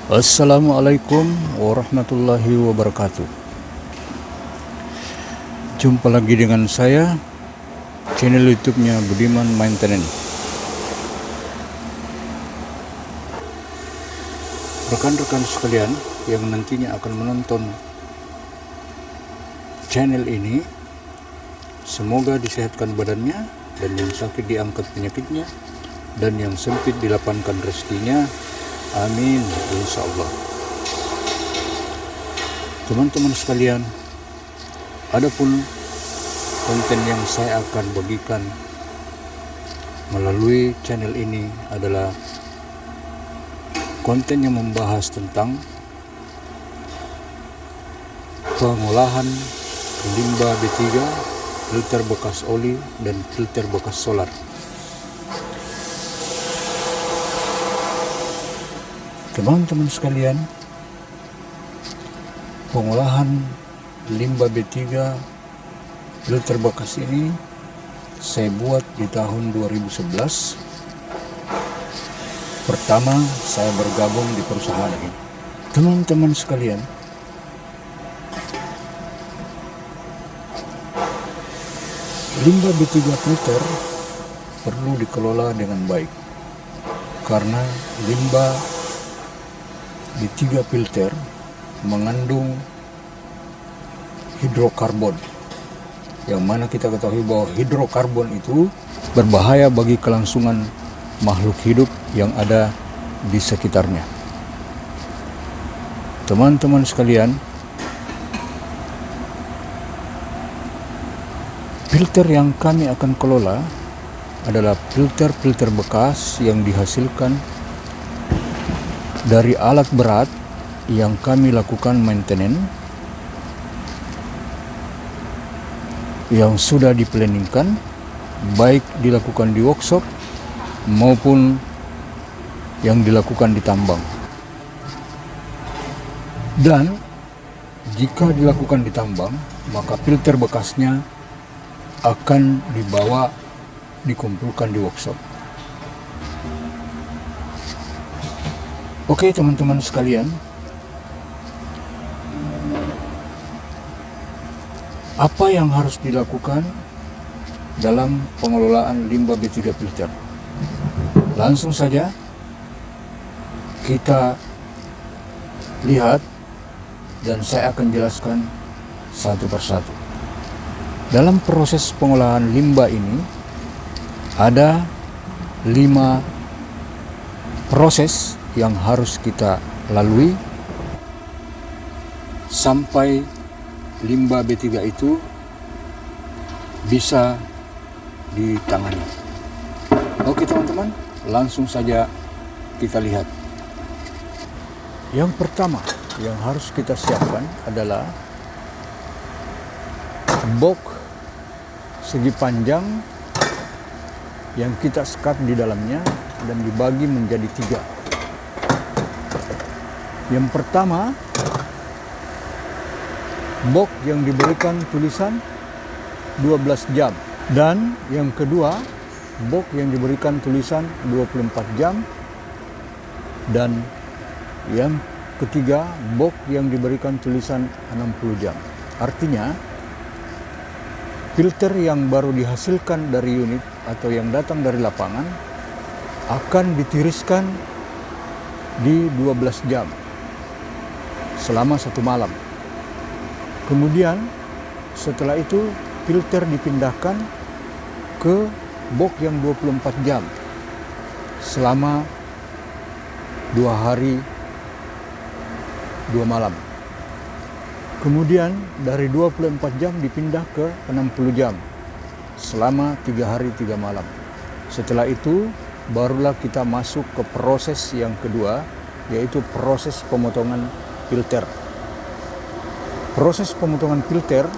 Assalamualaikum warahmatullahi wabarakatuh. Jumpa lagi dengan saya, channel YouTube-nya Budiman Maintenance. Rekan-rekan sekalian yang nantinya akan menonton channel ini, semoga disehatkan badannya, dan yang sakit diangkat penyakitnya, dan yang sempit dilapangkan rezekinya. Amin, insya Allah. Teman-teman sekalian, adapun konten yang saya akan bagikan melalui channel ini adalah konten yang membahas tentang pengolahan limbah B3, filter bekas oli, dan filter bekas solar. Teman-teman sekalian, pengolahan limbah B3 filter bekas ini saya buat di tahun 2011. Pertama saya bergabung di perusahaan ini. Teman-teman sekalian, limbah B3 filter perlu dikelola dengan baik, karena limbah B3 filter mengandung hidrokarbon, yang mana kita ketahui bahwa hidrokarbon itu berbahaya bagi kelangsungan makhluk hidup yang ada di sekitarnya. Teman-teman sekalian, filter yang kami akan kelola adalah filter bekas yang dihasilkan dari alat berat yang kami lakukan maintenance, yang sudah diplanningkan, baik dilakukan di workshop maupun yang dilakukan di tambang. Dan jika dilakukan di tambang, maka filter bekasnya akan dibawa dikumpulkan di workshop. Oke teman-teman sekalian, apa yang harus dilakukan dalam pengelolaan limbah B3 filter? Langsung saja kita lihat dan saya akan jelaskan satu persatu. Dalam proses pengolahan limbah ini ada 5 proses yang harus kita lalui sampai limbah B3 itu bisa ditangani. Oke teman-teman, langsung saja kita lihat. Yang pertama yang harus kita siapkan adalah box segi panjang yang kita sekat di dalamnya dan dibagi menjadi 3. Yang pertama, box yang diberikan tulisan 12 jam, dan yang kedua, box yang diberikan tulisan 24 jam, dan yang ketiga, box yang diberikan tulisan 60 jam. Artinya, filter yang baru dihasilkan dari unit atau yang datang dari lapangan akan ditiriskan di 12 jam selama 1 malam. Kemudian setelah itu filter dipindahkan ke box yang 24 jam selama 2 hari 2 malam. Kemudian dari 24 jam dipindah ke 60 jam selama 3 hari 3 malam. Setelah itu barulah kita masuk ke proses yang kedua, yaitu proses pemotongan filter. Proses pemotongan filter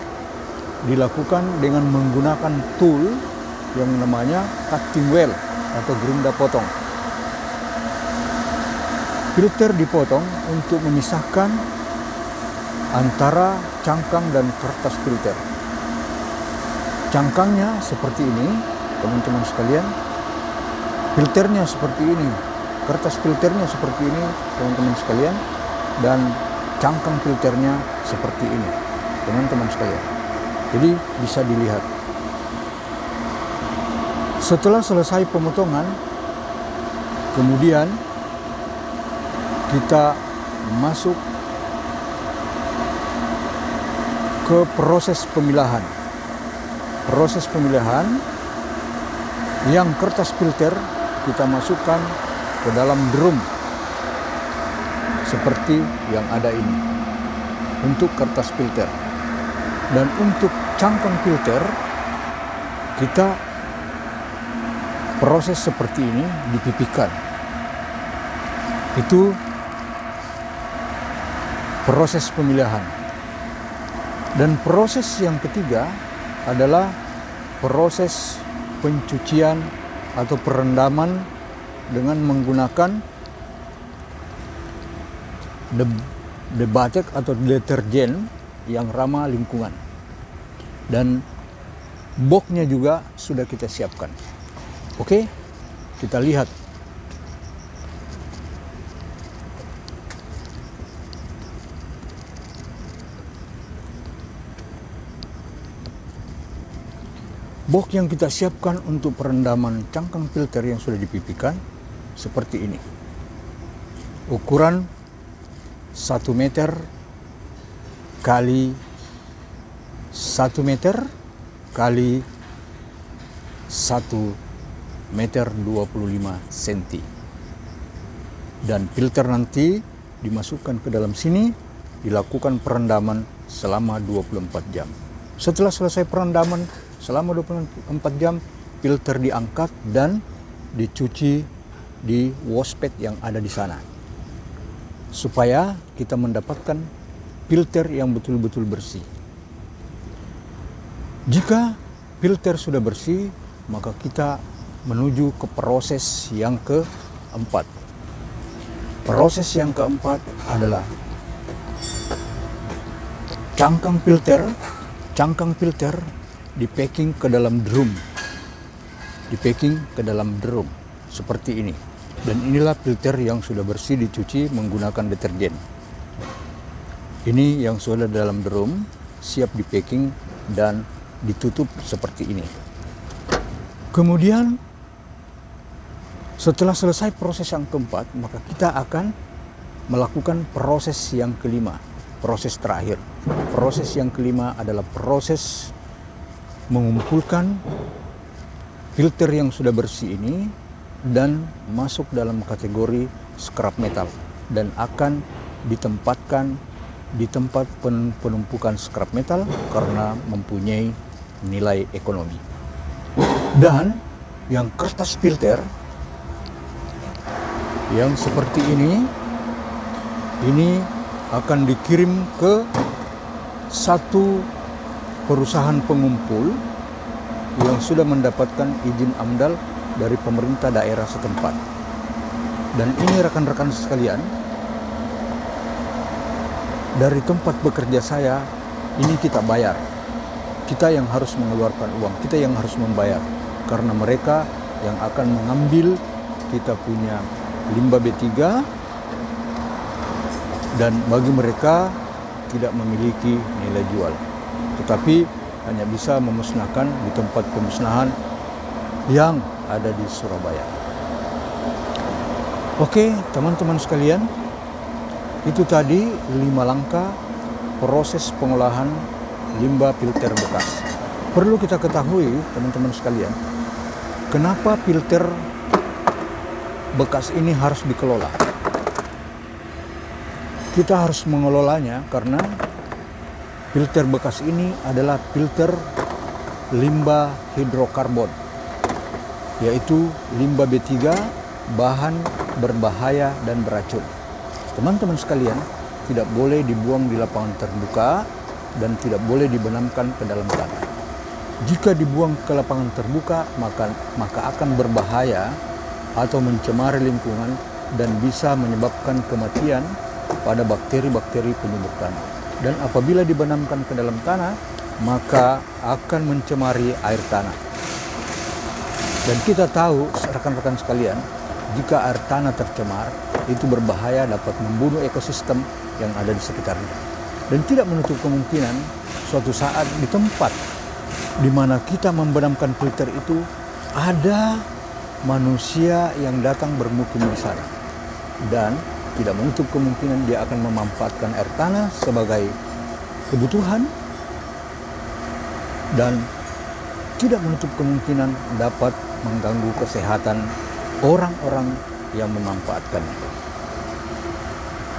dilakukan dengan menggunakan tool yang namanya cutting wheel atau gerinda potong. Filter dipotong untuk memisahkan antara cangkang dan kertas filter. Cangkangnya seperti ini, teman-teman sekalian. Filternya seperti ini. kertas filternya seperti ini teman-teman sekalian, dan cangkang filternya seperti ini teman-teman sekalian. Jadi bisa dilihat. Setelah selesai pemotongan, kemudian kita masuk ke proses pemilahan. Proses pemilahan yang kertas filter kita masukkan ke dalam drum seperti yang ada ini untuk kertas filter. Dan untuk cangkang filter kita proses seperti ini, dipipihkan. Itu proses pemilahan. Dan proses yang ketiga adalah proses pencucian atau perendaman dengan menggunakan debatek atau deterjen yang ramah lingkungan. Dan boxnya juga sudah kita siapkan. Oke, kita lihat. Box yang kita siapkan untuk perendaman cangkang filter yang sudah dipipihkan seperti ini. Ukuran 1 meter kali 1 meter kali 1 meter 25 cm. Dan filter nanti dimasukkan ke dalam sini, dilakukan perendaman selama 24 jam. Setelah selesai perendaman selama 24 jam, filter diangkat dan dicuci di washpad yang ada di sana. Supaya kita mendapatkan filter yang betul-betul bersih. Jika filter sudah bersih, maka kita menuju ke proses yang keempat. Proses yang keempat adalah cangkang filter di-packing ke dalam drum. Di-packing ke dalam drum seperti ini. Dan inilah filter yang sudah bersih dicuci menggunakan deterjen. Ini yang sudah dalam drum, siap di-packing dan ditutup seperti ini. Kemudian setelah selesai proses yang keempat, maka kita akan melakukan proses yang kelima, proses terakhir. Proses yang kelima adalah proses mengumpulkan filter yang sudah bersih ini dan masuk dalam kategori scrap metal dan akan ditempatkan di tempat penumpukan scrap metal karena mempunyai nilai ekonomi. Dan yang kertas filter yang seperti ini akan dikirim ke satu perusahaan pengumpul yang sudah mendapatkan izin AMDAL dari pemerintah daerah setempat. Dan ini rekan-rekan sekalian, dari tempat bekerja saya, ini kita bayar. Kita yang harus mengeluarkan uang, kita yang harus membayar. Karena mereka yang akan mengambil kita punya limbah B3, dan bagi mereka tidak memiliki nilai jual. Tetapi hanya bisa memusnahkan di tempat pemusnahan yang ada di Surabaya. Oke, teman-teman sekalian, itu tadi 5 langkah proses pengolahan limbah filter bekas. Perlu kita ketahui, teman-teman sekalian, kenapa filter bekas ini harus dikelola. Kita harus mengelolanya karena filter bekas ini adalah filter limbah hidrokarbon, yaitu limbah B3, bahan berbahaya dan beracun. Teman-teman sekalian, tidak boleh dibuang di lapangan terbuka dan tidak boleh dibenamkan ke dalam tanah. Jika dibuang ke lapangan terbuka, maka akan berbahaya atau mencemari lingkungan dan bisa menyebabkan kematian pada bakteri-bakteri penyumbur tanah. Dan apabila dibenamkan ke dalam tanah, maka akan mencemari air tanah. Dan kita tahu, rekan-rekan sekalian, jika air tanah tercemar, itu berbahaya, dapat membunuh ekosistem yang ada di sekitarnya. Dan tidak menutup kemungkinan suatu saat di tempat di mana kita membenamkan filter itu ada manusia yang datang bermukim di sana. Dan tidak menutup kemungkinan dia akan memanfaatkan air tanah sebagai kebutuhan, dan tidak menutup kemungkinan dapat mengganggu kesehatan orang-orang yang memanfaatkannya.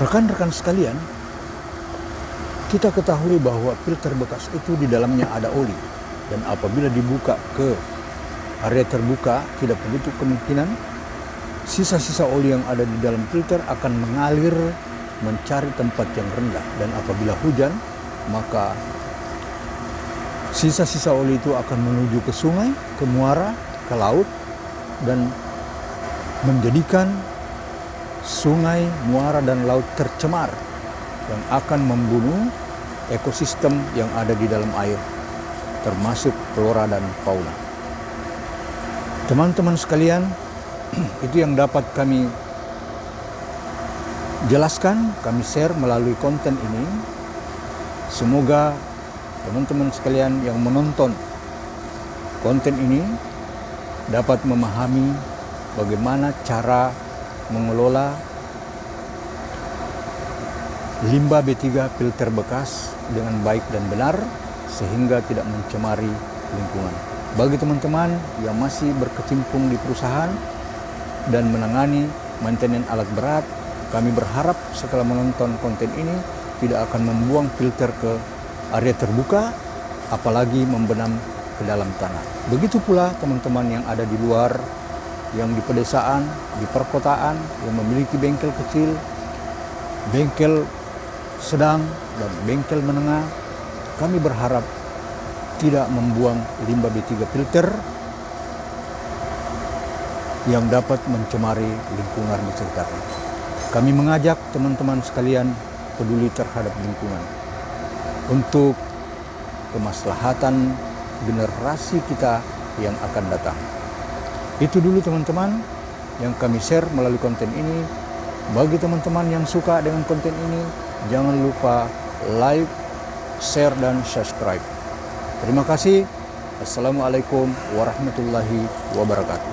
Rekan-rekan sekalian, kita ketahui bahwa filter bekas itu di dalamnya ada oli, dan apabila dibuka ke area terbuka, tidak menutup kemungkinan sisa-sisa oli yang ada di dalam filter akan mengalir mencari tempat yang rendah, dan apabila hujan, maka sisa-sisa oli itu akan menuju ke sungai, ke muara, ke laut, dan menjadikan sungai, muara, dan laut tercemar yang akan membunuh ekosistem yang ada di dalam air, termasuk flora dan fauna. Teman-teman sekalian, itu yang dapat kami jelaskan, kami share melalui konten ini. Semoga teman-teman sekalian yang menonton konten ini dapat memahami bagaimana cara mengelola limbah B3 filter bekas dengan baik dan benar sehingga tidak mencemari lingkungan. Bagi teman-teman yang masih berkecimpung di perusahaan dan menangani maintenance alat berat, kami berharap setelah menonton konten ini tidak akan membuang filter ke area terbuka, apalagi membenam ke dalam tanah. Begitu pula teman-teman yang ada di luar, yang di pedesaan, di perkotaan, yang memiliki bengkel kecil, bengkel sedang, dan bengkel menengah, kami berharap tidak membuang limbah B3 filter yang dapat mencemari lingkungan di sekitarnya. Kami mengajak teman-teman sekalian peduli terhadap lingkungan untuk kemaslahatan generasi kita yang akan datang. Itu dulu teman-teman yang kami share melalui konten ini. Bagi teman-teman yang suka dengan konten ini, jangan lupa like, share, dan subscribe. Terima kasih. Assalamualaikum warahmatullahi wabarakatuh.